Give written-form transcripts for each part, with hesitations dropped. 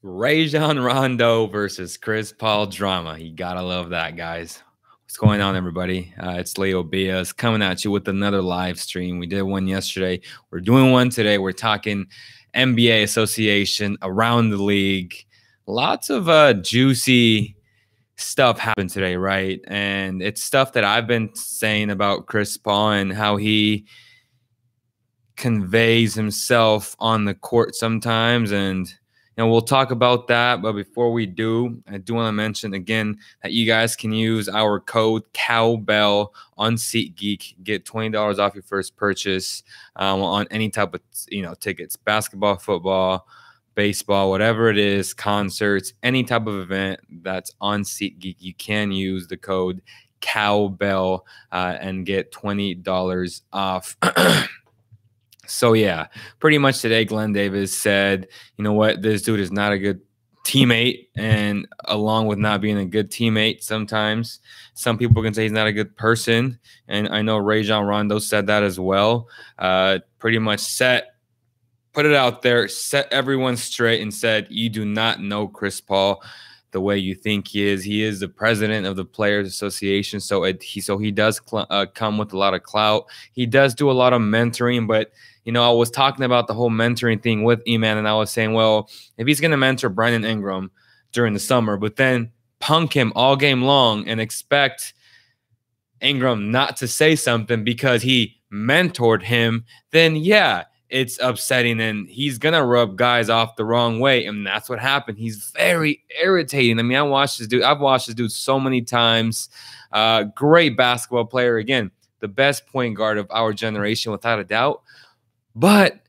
Rajon Rondo versus Chris Paul drama. You gotta love that, guys. What's going on, everybody? It's Leo Bias coming at you with another live stream. We did one yesterday. We're doing one today. We're talking NBA association around the league. Lots of juicy stuff happened today, right? And it's stuff that I've been saying about Chris Paul and how he conveys himself on the court sometimes. And we'll talk about that. But before we do, I do want to mention again that you guys can use our code Cowbell on SeatGeek. Get $20 off your first purchase on any type of tickets, basketball, football, baseball, whatever it is, concerts, any type of event that's on SeatGeek. You can use the code Cowbell and get $20 off. So, yeah, pretty much today, Glenn Davis said, you know what, this dude is not a good teammate. And along with not being a good teammate, sometimes some people can say he's not a good person. And I know Rajon Rondo said that as well. Pretty much put it out there, set everyone straight and said, you do not know Chris Paul the way you think he is. He is the president of the Players Association. So he does come with a lot of clout. He does do a lot of mentoring, but I was talking about the whole mentoring thing with E-Man, and I was saying, well, if he's going to mentor Brandon Ingram during the summer, but then punk him all game long and expect Ingram not to say something because he mentored him, then yeah, it's upsetting, and he's going to rub guys off the wrong way, and that's what happened. He's very irritating. I mean, I've watched this dude so many times. Great basketball player. Again, the best point guard of our generation, without a doubt. But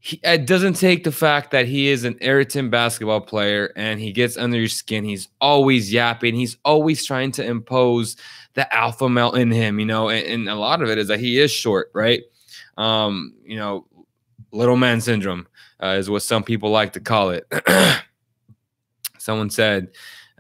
it doesn't take the fact that he is an irritant basketball player and he gets under your skin. He's always yapping. He's always trying to impose the alpha male in him, and a lot of it is that he is short, right? Little man syndrome is what some people like to call it. Someone said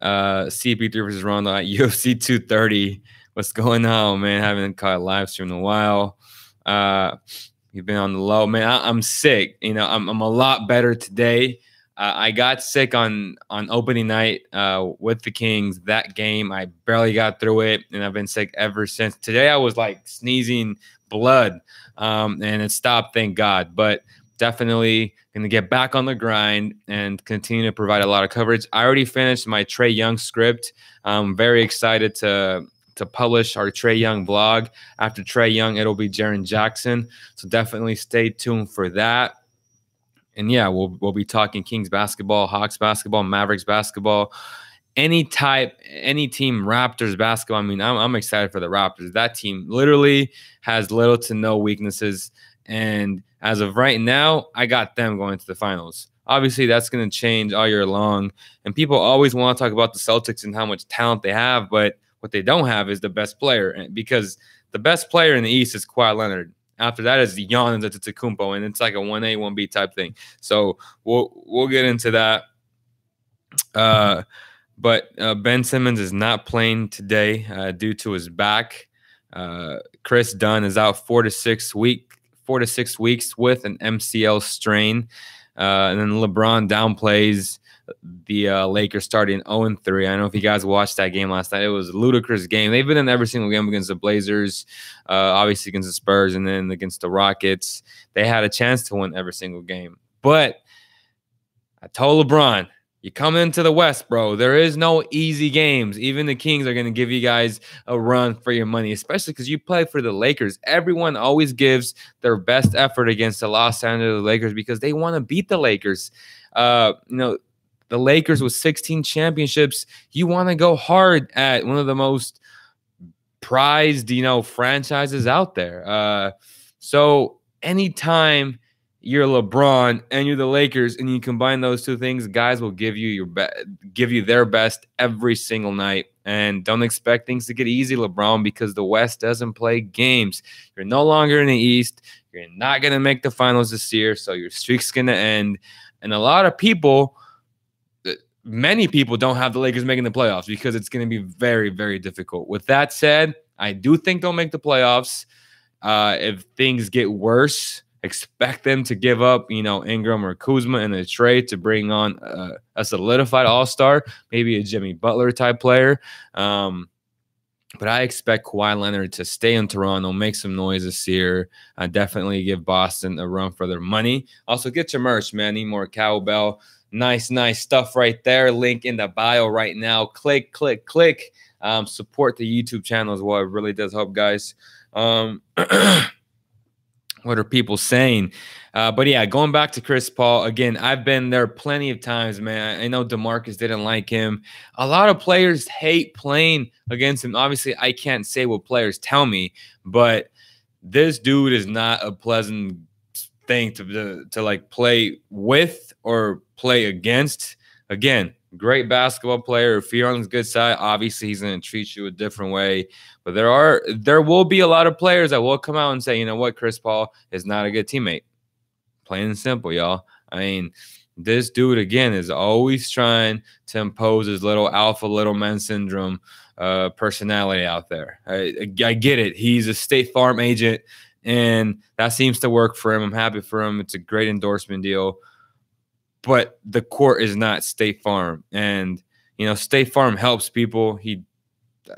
CP3 versus Rondo at UFC 230. What's going on, man? Haven't caught a live stream in a while. You've been on the low, man. I'm sick. I'm a lot better today. I got sick on opening night with the Kings. That game, I barely got through it, and I've been sick ever since. Today, I was like sneezing blood, and it stopped, thank God. But definitely going to get back on the grind and continue to provide a lot of coverage. I already finished my Trae Young script. I'm very excited to publish our Trae Young blog. After Trae Young, it'll be Jaren Jackson. So definitely stay tuned for that. And yeah, we'll be talking Kings basketball, Hawks basketball, Mavericks basketball, any team, Raptors basketball. I mean, I'm excited for the Raptors. That team literally has little to no weaknesses. And as of right now, I got them going to the finals. Obviously, that's going to change all year long. And people always want to talk about the Celtics and how much talent they have, but what they don't have is the best player, because the best player in the East is Kawhi Leonard. After that is Giannis Antetokounmpo, and it's like a 1A, 1B type thing. So we'll get into that. But Ben Simmons is not playing today due to his back. Chris Dunn is out 4 to 6 weeks with an MCL strain. And then LeBron downplays the Lakers starting 0-3. I don't know if you guys watched that game last night. It was a ludicrous game. They've been in every single game against the Blazers, obviously against the Spurs, and then against the Rockets. They had a chance to win every single game. But I told LeBron, you come into the West, bro, there is no easy games. Even the Kings are going to give you guys a run for your money, especially because you play for the Lakers. Everyone always gives their best effort against the Los Angeles Lakers because they want to beat the Lakers. The Lakers with 16 championships, you want to go hard at one of the most prized, franchises out there. So anytime you're LeBron and you're the Lakers and you combine those two things, guys will give you their best every single night. And don't expect things to get easy, LeBron, because the West doesn't play games. You're no longer in the East. You're not going to make the finals this year, so your streak's going to end. And a lot of people, many people don't have the Lakers making the playoffs because it's going to be very, very difficult. With that said, I do think they'll make the playoffs. If things get worse, expect them to give up, Ingram or Kuzma in a trade to bring on a solidified all-star, maybe a Jimmy Butler type player. But I expect Kawhi Leonard to stay in Toronto, make some noise this year. Definitely give Boston a run for their money. Also, get your merch, man. Need more cowbell. Nice stuff right there. Link in the bio right now. Click. Support the YouTube channel as well. It really does help, guys. What are people saying? But yeah, going back to Chris Paul, again, I've been there plenty of times, man. I know DeMarcus didn't like him. A lot of players hate playing against him. Obviously, I can't say what players tell me, but this dude is not a pleasant thing to like play with or play against. Again, great basketball player. If you're on his good side, obviously he's going to treat you a different way. But there will be a lot of players that will come out and say, you know what, Chris Paul is not a good teammate. Plain and simple, y'all. I mean, this dude, again, is always trying to impose his little alpha little man syndrome personality out there. I get it. He's a State Farm agent, and that seems to work for him. I'm happy for him. It's a great endorsement deal. But the court is not State Farm. And, State Farm helps people.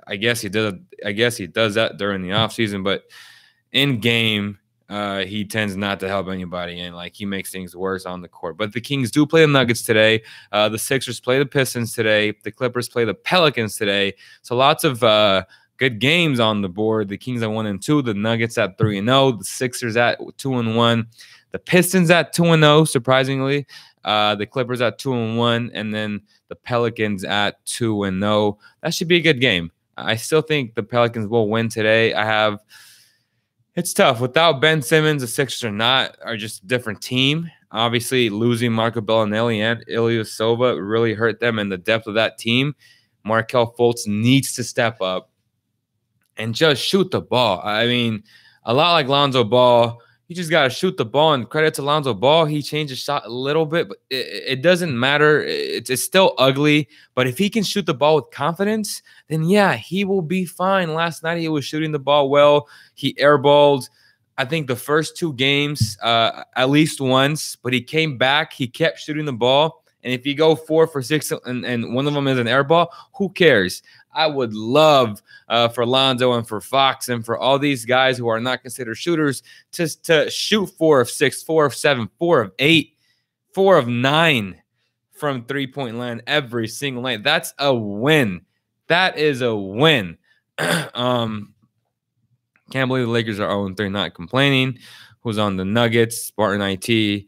I guess he does that during the offseason, but in game, he tends not to help anybody, and he makes things worse on the court. But the Kings do play the Nuggets today. The Sixers play the Pistons today. The Clippers play the Pelicans today. So lots of good games on the board. The Kings at 1-2, the Nuggets at 3-0, the Sixers at 2-1, the Pistons at 2-0, surprisingly. The Clippers at 2-1, and then the Pelicans at 2-0. That should be a good game. I still think the Pelicans will win today. It's tough. Without Ben Simmons, the Sixers are just a different team. Obviously, losing Marco Bellinelli and Ilyasova really hurt them in the depth of that team. Markelle Fultz needs to step up and just shoot the ball. I mean, a lot like Lonzo Ball, you just got to shoot the ball, and credit to Lonzo Ball. He changed his shot a little bit, but it doesn't matter. It's still ugly, but if he can shoot the ball with confidence, then yeah, he will be fine. Last night, he was shooting the ball well. He airballed, I think, the first 2 games at least once, but he came back. He kept shooting the ball, and if you go 4 for 6 and one of them is an airball, who cares? I would love for Lonzo and for Fox and for all these guys who are not considered shooters to shoot 4 of 6, 4 of 7, 4 of 8, 4 of 9 from three-point line every single night. That's a win. That is a win. Can't believe the Lakers are 0-3, not complaining. Who's on the Nuggets? Barton IT.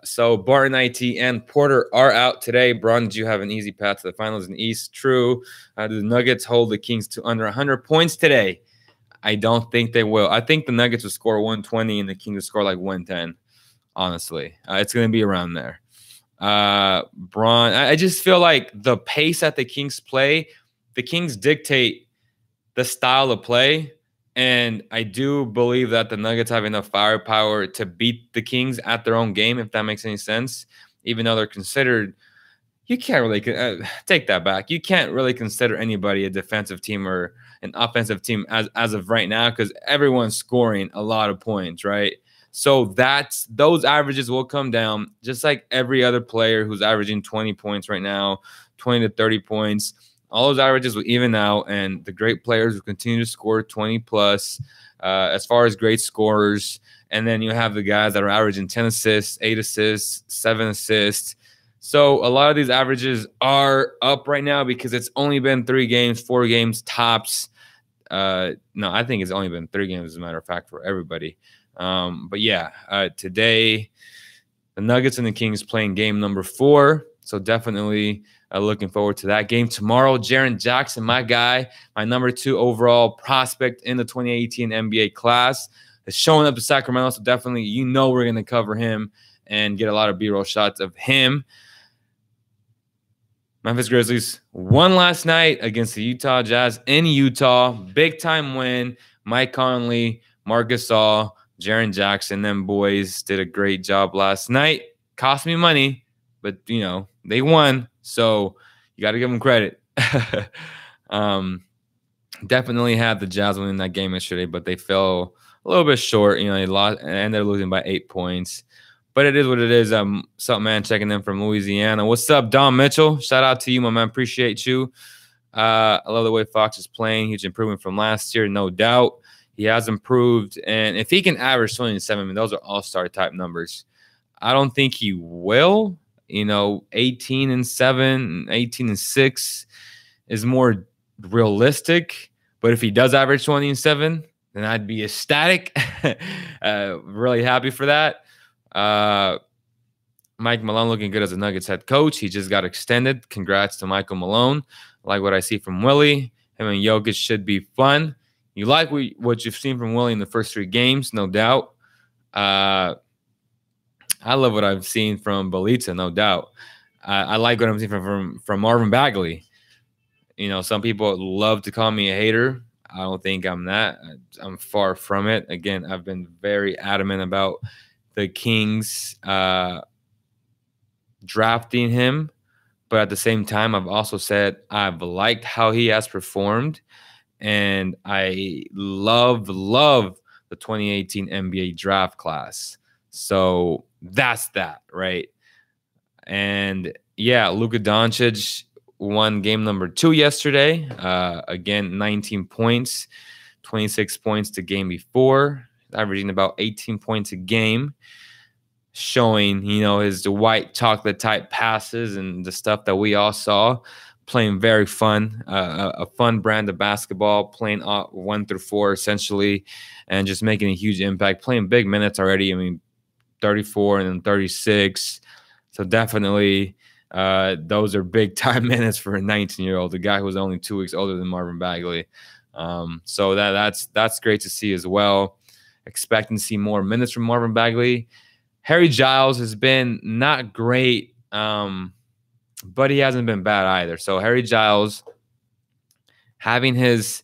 So Barton IT and Porter are out today. Bron, did you have an easy path to the finals in the East? True. Do the Nuggets hold the Kings to under 100 points today? I don't think they will. I think the Nuggets will score 120 and the Kings will score like 110. Honestly, it's going to be around there. Bron, I just feel like the pace that the Kings play, the Kings dictate the style of play. And I do believe that the Nuggets have enough firepower to beat the Kings at their own game, if that makes any sense. Even though they're considered, you can't really take that back. You can't really consider anybody a defensive team or an offensive team as of right now, because everyone's scoring a lot of points, right? So those averages will come down, just like every other player who's averaging 20 points right now, 20 to 30 points. All those averages will even out, and the great players will continue to score 20+ as far as great scorers. And then you have the guys that are averaging 10 assists, 8 assists, 7 assists. So a lot of these averages are up right now because it's only been 3 games, 4 games tops. No, I think it's only been 3 games, as a matter of fact, for everybody. But yeah, today the Nuggets and the Kings playing game number 4. So definitely looking forward to that game tomorrow. Jaren Jackson, my guy, my number 2 overall prospect in the 2018 NBA class, is showing up to Sacramento. So definitely, we're going to cover him and get a lot of B-roll shots of him. Memphis Grizzlies won last night against the Utah Jazz in Utah. Big-time win. Mike Conley, Marc Gasol, Jaren Jackson, them boys did a great job last night. Cost me money, but, they won. So you got to give them credit. Definitely had the Jazz winning that game yesterday, but they fell a little bit short. You know, he lost and ended up losing by 8 points. But it is what it is. What's up, man? Checking in from Louisiana. What's up, Don Mitchell? Shout out to you, my man. Appreciate you. I love the way Fox is playing. Huge improvement from last year, no doubt. He has improved. And if he can average 27, I mean, those are all-star type numbers. I don't think he will. You know, 18-7, 18-6 is more realistic. But if he does average 20-7, then I'd be ecstatic. Really happy for that. Mike Malone looking good as a Nuggets head coach. He just got extended. Congrats to Michael Malone. I like what I see from Willie. Him and Jokic should be fun. You like what you've seen from Willie in the first 3 games, no doubt. I love what I've seen from Belitza, no doubt. I like what I'm seeing from Marvin Bagley. You know, some people love to call me a hater. I don't think I'm that. I'm far from it. Again, I've been very adamant about the Kings drafting him. But at the same time, I've also said I've liked how he has performed. And I love the 2018 NBA draft class. So that's that, right? And yeah, Luka Doncic won game number 2 yesterday. Again, 19 points, 26 points the game before, averaging about 18 points a game, showing, you know, his white chocolate type passes and the stuff that we all saw. Playing very fun, a fun brand of basketball, playing 1 through 4 essentially, and just making a huge impact, playing big minutes already. I mean, 34 and then 36. So definitely those are big time minutes for a 19-year-old, a guy who was only 2 weeks older than Marvin Bagley. So that's great to see as well. Expecting to see more minutes from Marvin Bagley. Harry Giles has been not great, but he hasn't been bad either. So Harry Giles having his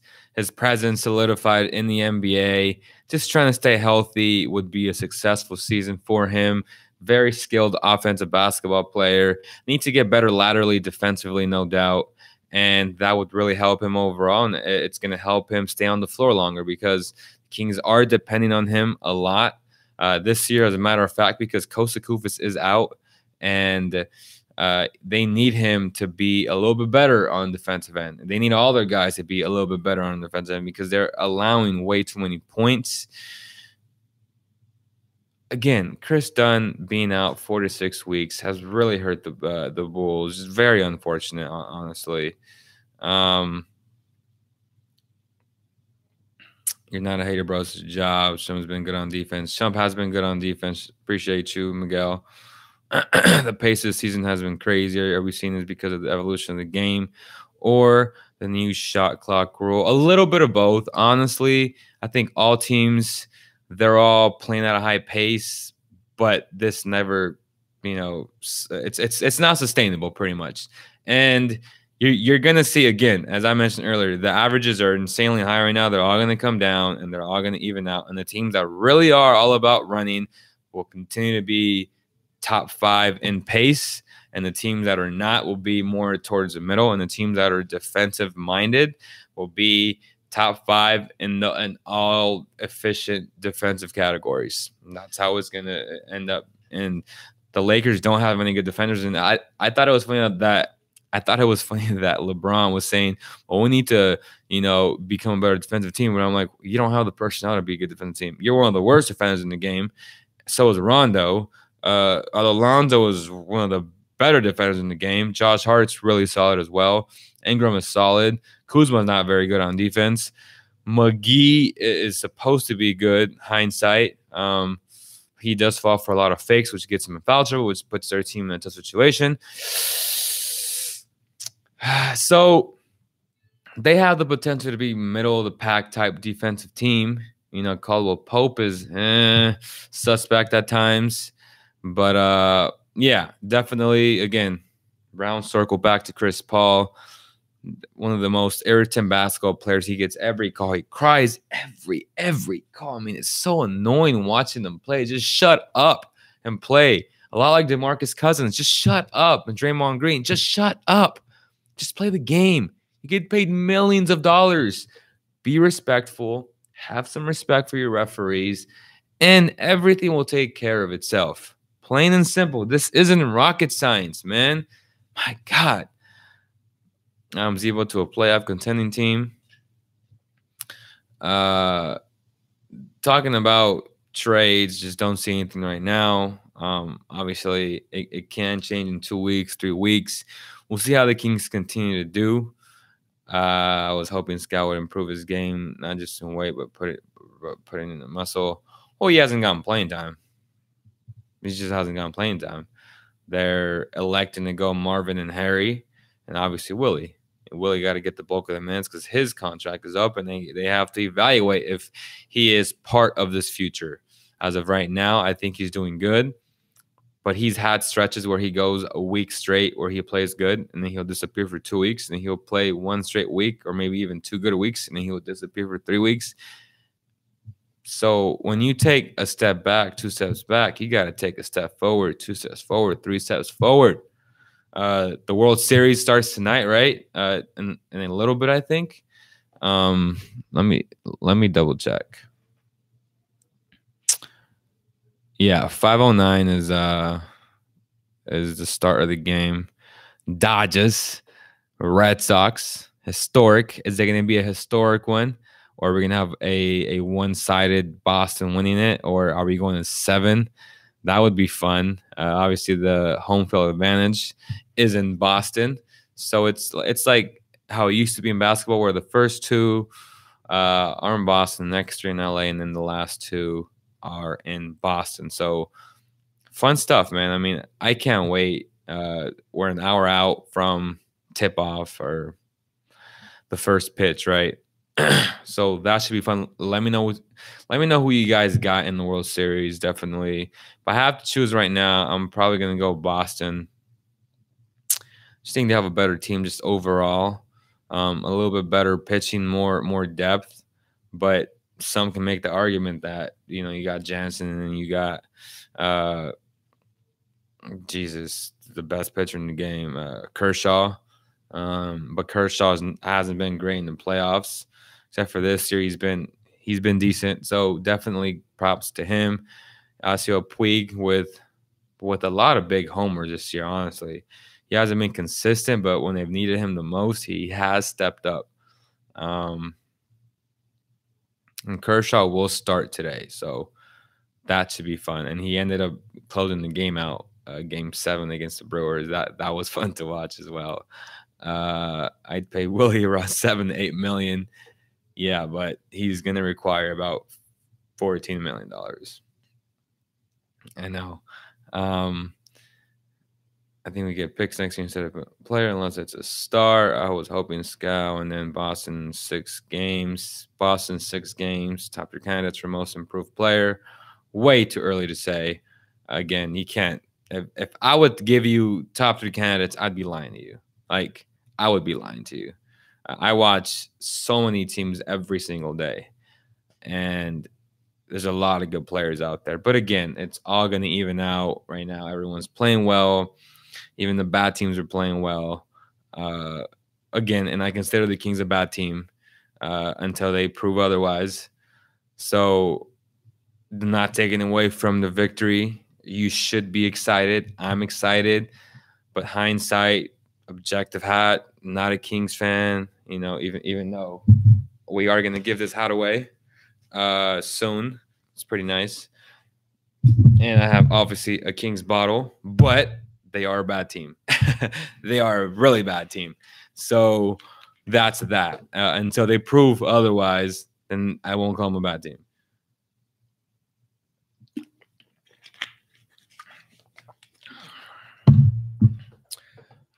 presence solidified in the NBA, just trying to stay healthy would be a successful season for him. Very skilled offensive basketball player. Needs to get better laterally, defensively, no doubt. And that would really help him overall. And it's going to help him stay on the floor longer because Kings are depending on him a lot this year, as a matter of fact, because Kosta Koufos is out. And they need him to be a little bit better on defensive end. They need all their guys to be a little bit better on defensive end because they're allowing way too many points. Again, Chris Dunn being out 4 to 6 weeks has really hurt the Bulls. It's very unfortunate, honestly. You're not a hater, bro. It's a job. Shum's been good on defense. Shump has been good on defense. Appreciate you, Miguel. The pace of the season has been crazy. Are we seeing this because of the evolution of the game or the new shot clock rule? A little bit of both. Honestly, I think all teams, they're all playing at a high pace, but this never, you know, it's not sustainable pretty much. And you're going to see, again, as I mentioned earlier, the averages are insanely high right now. They're all going to come down and they're all going to even out. And the teams that really are all about running will continue to be top 5 in pace, and the teams that are not will be more towards the middle, and the teams that are defensive minded will be top 5 in all efficient defensive categories. And that's how it's going to end up. And the Lakers don't have any good defenders, and I thought it was funny that LeBron was saying, well, we need to, you know, become a better defensive team. But I'm like, you don't have the personnel to be a good defensive team. You're one of the worst defenders in the game. So is Rondo. Alonzo is one of the better defenders in the game. Josh Hart's really solid as well. Ingram is solid. Kuzma's not very good on defense. McGee is supposed to be good, hindsight. He does fall for a lot of fakes, which gets him in foul trouble, which puts their team in a tough situation. So they have the potential to be middle of the pack type defensive team. You know, Caldwell Pope is suspect at times. But, yeah, definitely, again, round circle back to Chris Paul, one of the most irritant basketball players. He gets every call. He cries every call. I mean, it's so annoying watching them play. Just shut up and play. A lot like DeMarcus Cousins. Just shut up. And Draymond Green, just shut up. Just play the game. You get paid millions of dollars. Be respectful. Have some respect for your referees, and everything will take care of itself. Plain and simple. This isn't rocket science, man. My God. I'm Zebo to a playoff contending team. Talking about trades, just don't see anything right now. Obviously, it can change in 2 weeks, 3 weeks. We'll see how the Kings continue to do. I was hoping Scout would improve his game, not just in weight, but put it in the muscle. Well, he hasn't gotten playing time. He just hasn't gotten playing time. They're electing to go Marvin and Harry, and obviously Willie. And Willie got to get the bulk of the minutes because his contract is up, and they have to evaluate if he is part of this future. As of right now, I think he's doing good, but he's had stretches where he goes a week straight where he plays good, and then he'll disappear for 2 weeks, and then he'll play one straight week or maybe even 2 good weeks, and then he'll disappear for 3 weeks. So when you take a step back, 2 steps back, you got to take a step forward, 2 steps forward, 3 steps forward. The World Series starts tonight, right? In a little bit, I think. Let me double check. Yeah, 5:09 is the start of the game. Dodgers, Red Sox, historic. Is there going to be a historic one? Or are we going to have a one-sided Boston winning it? Or are we going to 7? That would be fun. Obviously, the home field advantage is in Boston. So it's like how it used to be in basketball where the first 2 are in Boston, the next 3 in LA, and then the last 2 are in Boston. So fun stuff, man. I mean, I can't wait. We're an hour out from tip-off or the first pitch, right? So that should be fun. Let me know who you guys got in the World Series. Definitely. If I have to choose right now, I'm probably gonna go Boston. Just think they have a better team just overall. A little bit better pitching, more depth. But some can make the argument that, you got Jansen and then you got the best pitcher in the game, Kershaw. But Kershaw hasn't been great in the playoffs. Except for this year, he's been decent. So definitely props to him. Yasiel Puig with a lot of big homers this year, honestly. He hasn't been consistent, but when they've needed him the most, he has stepped up. And Kershaw will start today, so that should be fun. And he ended up closing the game out, Game 7 against the Brewers. That was fun to watch as well. I'd pay Willie around $7 to $8 million. Yeah, but he's going to require about $14 million. I know. I think we get picks next year instead of a player unless it's a star. I was hoping Scout, and then Boston 6 games. Boston 6 games. Top 3 candidates for most improved player. Way too early to say. Again, you can't. If I would give you top 3 candidates, I'd be lying to you. Like, I would be lying to you. I watch so many teams every single day, and there's a lot of good players out there. But again, it's all going to even out right now. Everyone's playing well. Even the bad teams are playing well. Again, and I consider the Kings a bad team until they prove otherwise. So not taking away from the victory. You should be excited. I'm excited. But hindsight, objective hat, not a Kings fan, even though we are going to give this hat away soon. It's pretty nice. And I have obviously a Kings bottle, but they are a bad team. They are a really bad team. So that's that. Until they prove otherwise, then I won't call them a bad team.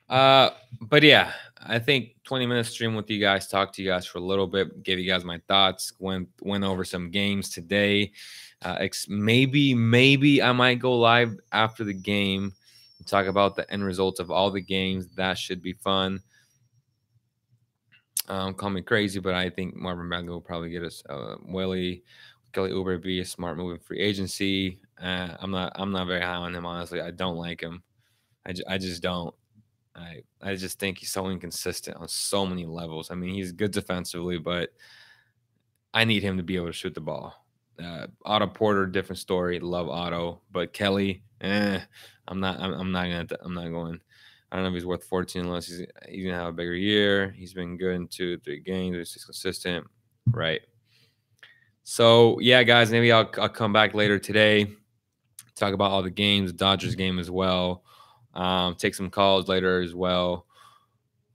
But yeah, I think 20-minute stream with you guys, talk to you guys for a little bit, gave you guys my thoughts, went over some games today. Maybe I might go live after the game and talk about the end results of all the games. That should be fun. Call me crazy, but I think Marvin Bagley will probably get us Willie. Kelly Oubre be a smart move in free agency. I'm not very high on him, honestly. I don't like him. I just don't. I just think he's so inconsistent on so many levels. I mean, he's good defensively, but I need him to be able to shoot the ball. Otto Porter, different story. Love Otto, but Kelly, I'm not going. I don't know if he's worth 14 unless he's gonna have a bigger year. He's been good in 2-3 games. He's just consistent, right? So yeah, guys, maybe I'll come back later today, talk about all the games, Dodgers game as well. Take some calls later as well.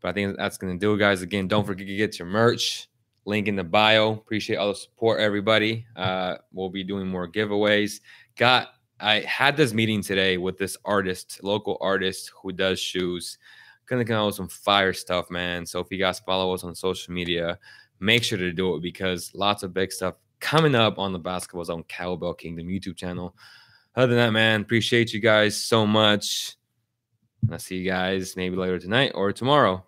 But I think that's gonna do it, guys. Again, don't forget to get your merch. Link in the bio. Appreciate all the support, everybody. We'll be doing more giveaways. I had this meeting today with this artist, local artist who does shoes. Gonna come out with some fire stuff, man. So if you guys follow us on social media, make sure to do it because lots of big stuff coming up on the Basketball Zone Cowbell Kingdom YouTube channel. Other than that, man, appreciate you guys so much. I'll see you guys maybe later tonight or tomorrow.